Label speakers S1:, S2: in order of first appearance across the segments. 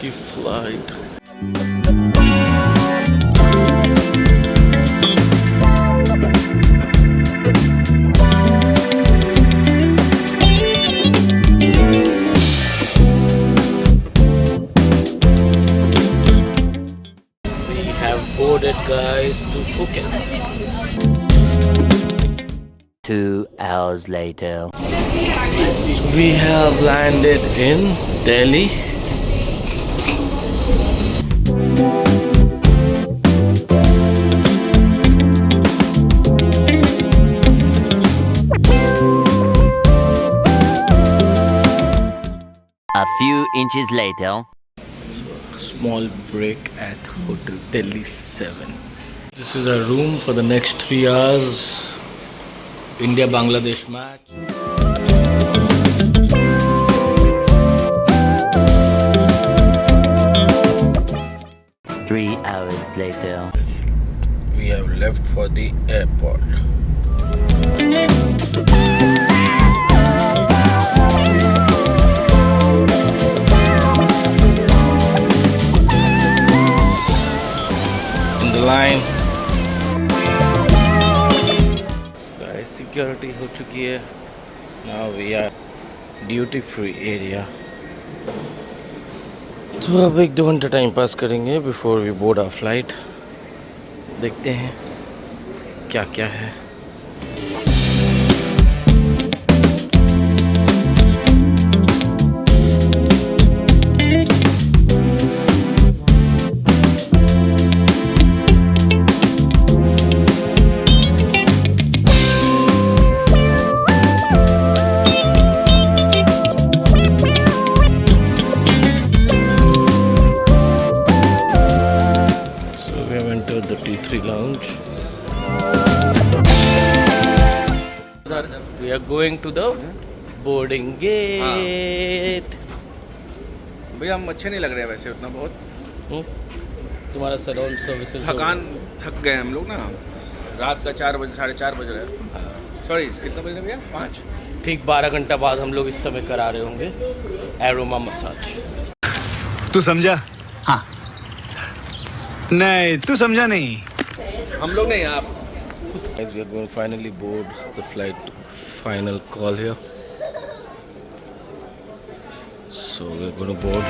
S1: की flight. We have boarded, guys, to Phuket.
S2: 2 hours later.
S1: We have landed in Delhi.
S2: A few inches later.
S1: Small break at Hotel Delhi 7. This is a room for the next 3 hours. India-Bangladesh match.
S2: Three hours later.
S1: We have left for the airport. In the line. Guys, security हो चुकी है. Now we are duty free area. तो अब 1-2 घंटा time pass करेंगे before we board our flight. देखते हैं क्या क्या है. The T3 lounge. We are going to the boarding gate.
S3: भैया हम अच्छे नहीं लग रहे हैं वैसे उतना बहुत.
S1: तुम्हारा सराउंड सर्विसेज
S3: थक गए हम लोग ना. रात का 4 बजे 4:30 बज रहे हैं. सॉरी कितना बज रहे भैया? 5.
S1: ठीक 12 घंटा बाद हम लोग इस समय करा रहे होंगे एरोमा मसाज.
S4: तू समझा? हाँ. नहीं तू समझा नहीं.
S3: हम लोग नहीं आप.
S1: We are going to finally board the flight. Final call here. So we are going to board.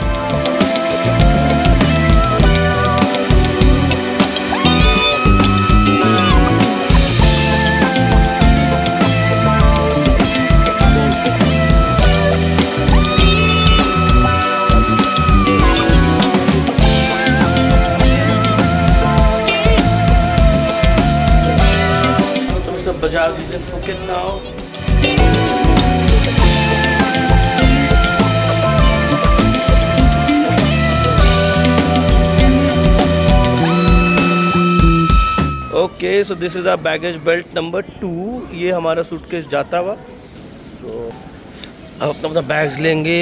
S1: Bajaj is in Phuket now. Okay, so this is our baggage belt number 2. ये हमारा सूटकेस जाता हुआ. So अब अपना bags लेंगे.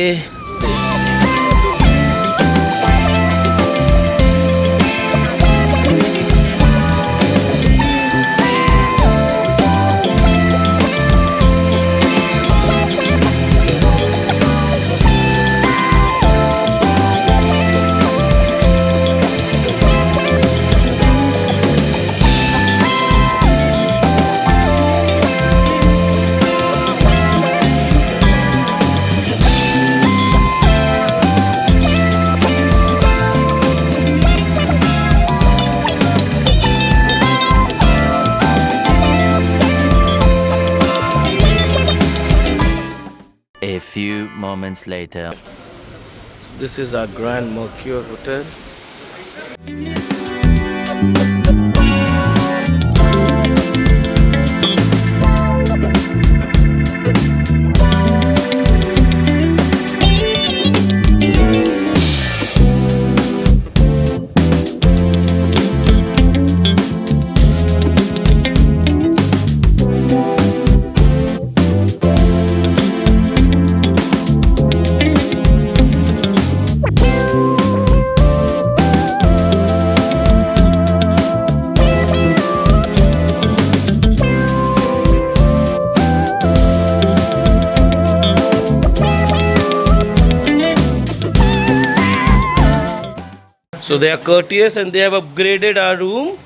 S2: A few moments later.
S1: So this is our Grand Mercure hotel. So they are courteous and they have upgraded our room.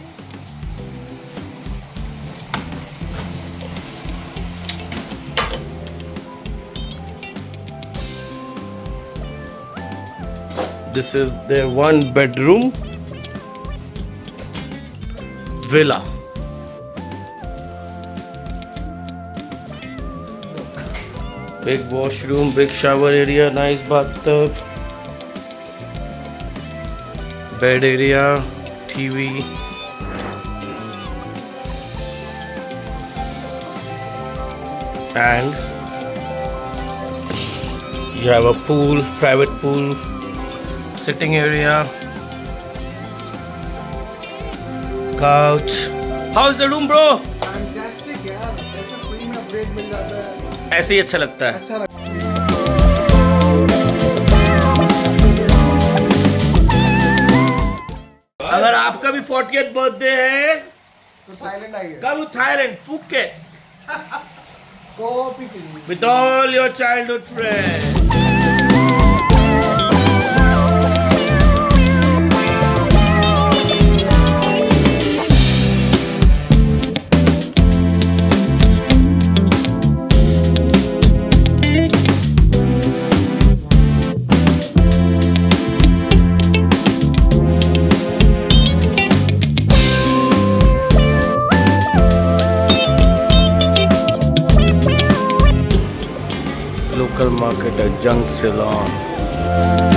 S1: This is their 1-bedroom villa. Big washroom, big shower area, nice bathtub, bed area, TV. And you have a pool, private pool, sitting area, couch. How's the room, bro?
S5: Fantastic यार, ऐसा free में upgrade मिल जाता है,
S1: ऐसे ही अच्छा लगता है.
S5: अच्छा लगता
S1: अगर आपका भी 40th बर्थडे है,
S5: है। तो थाईलैंड आइए,
S1: come to Thailand, Phuket,
S5: coffee पीनी।
S1: with all your childhood friends. Local market at Junk Ceylon.